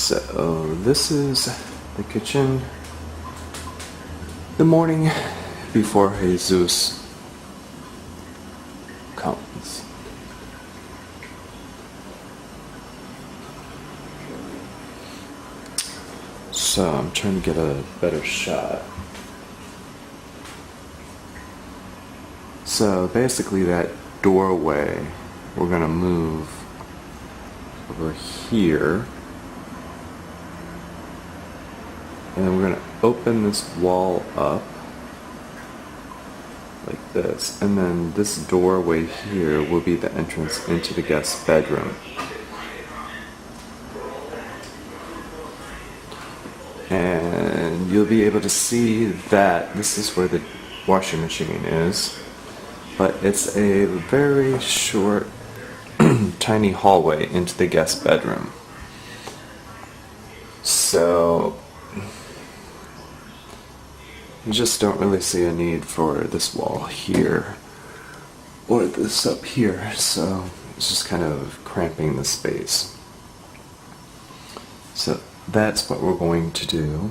So this is the kitchen the morning before Jesus comes. So I'm trying to get a better shot. So basically that doorway we're going to move over here. And then we're going to open this wall up like this. And then this doorway here will be the entrance into the guest bedroom. And you'll be able to see that this is where the washing machine is. But it's a very short, tiny hallway into the guest bedroom. So you just don't really see a need for this wall here or this up here, so it's just kind of cramping the space. So that's what we're going to do.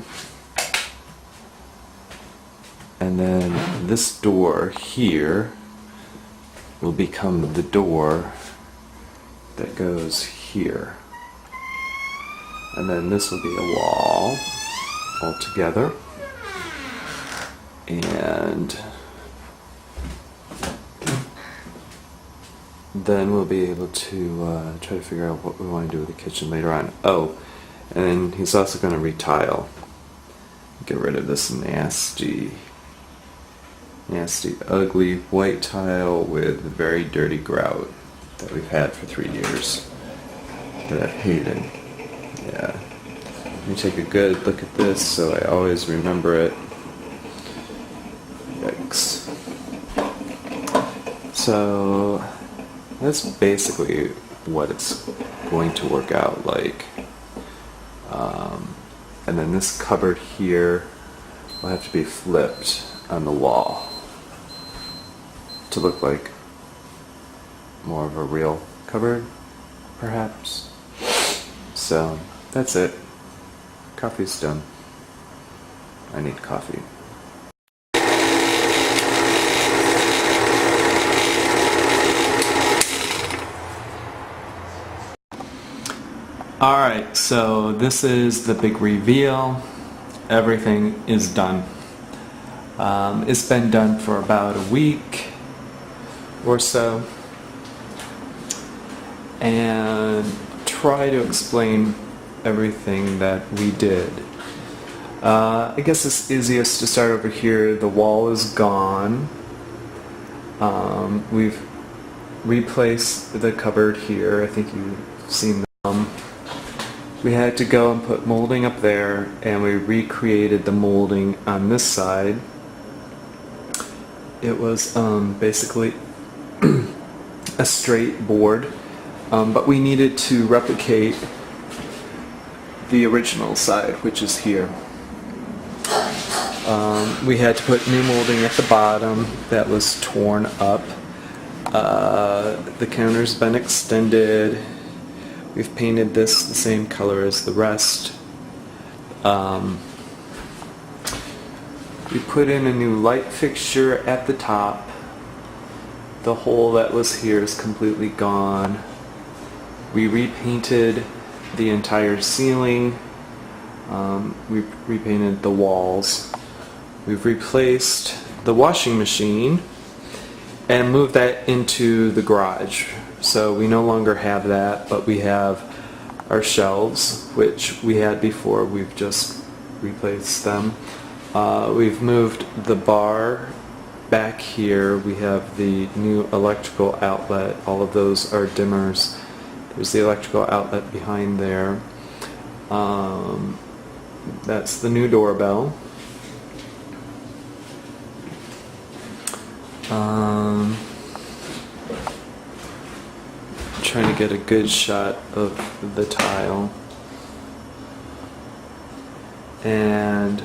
And then this door here will become the door that goes here. And then this will be a wall altogether. And then we'll be able to try to figure out what we want to do with the kitchen later on. Oh, and then he's also going to retile. Get rid of this nasty, ugly white tile with very dirty grout that we've had for 3 years that I've hated. Yeah. Let me take a good look at this so I always remember it. Yikes. So that's basically what it's going to work out like. And then this cupboard here will have to be flipped on the wall to look like more of a real cupboard, perhaps. So that's it. Coffee's done. I need coffee. Alright, so this is the big reveal. Everything is done. It's been done for about a week or so. And try to explain everything that we did. I guess it's easiest to start over here. The wall is gone. We've replaced the cupboard here. I think you've seen them. We had to go and put molding up there, and we recreated the molding on this side. It was basically a straight board, but we needed to replicate the original side, which is here. We had to put new molding at the bottom that was torn up. The counter's been extended. We've painted this the same color as the rest. We put in a new light fixture at the top. The hole that was here is completely gone. We repainted the entire ceiling. We repainted the walls. We've replaced the washing machine and moved that into the garage. So we no longer have that, but we have our shelves, which we had before. We've just replaced them. We've moved the bar back here. We have the new electrical outlet. All of those are dimmers. There's the electrical outlet behind there. That's the new doorbell. Trying to get a good shot of the tile. And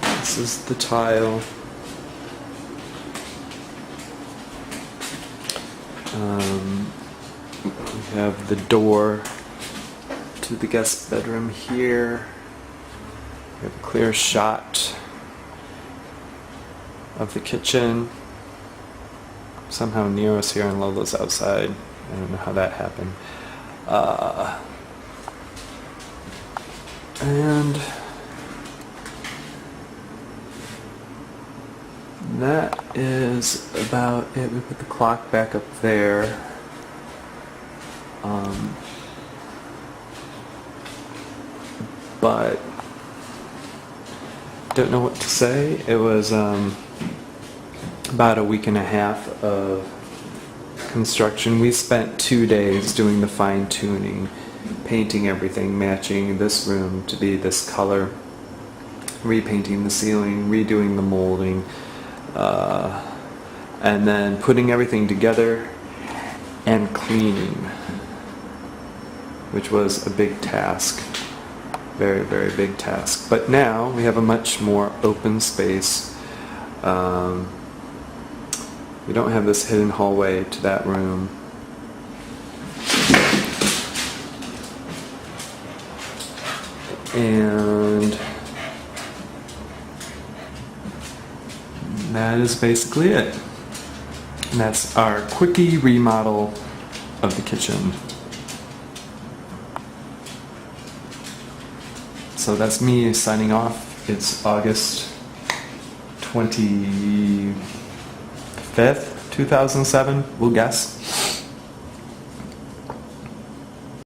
this is the tile. We have the door to the guest bedroom here. We have a clear shot of the kitchen. Somehow Nero's here and Lola's outside. I don't know how that happened. And that is about it. We put the clock back up there. But don't know what to say. It was about a week and a half of construction. We spent 2 days doing the fine tuning, painting everything, matching this room to be this color, repainting the ceiling, redoing the molding, and then putting everything together and cleaning, which was a big task. Very, very big task. But now we have a much more open space. We don't have this hidden hallway to that room. And that is basically it. And that's our quickie remodel of the kitchen. So that's me signing off. It's August 25th, 2007, we'll guess.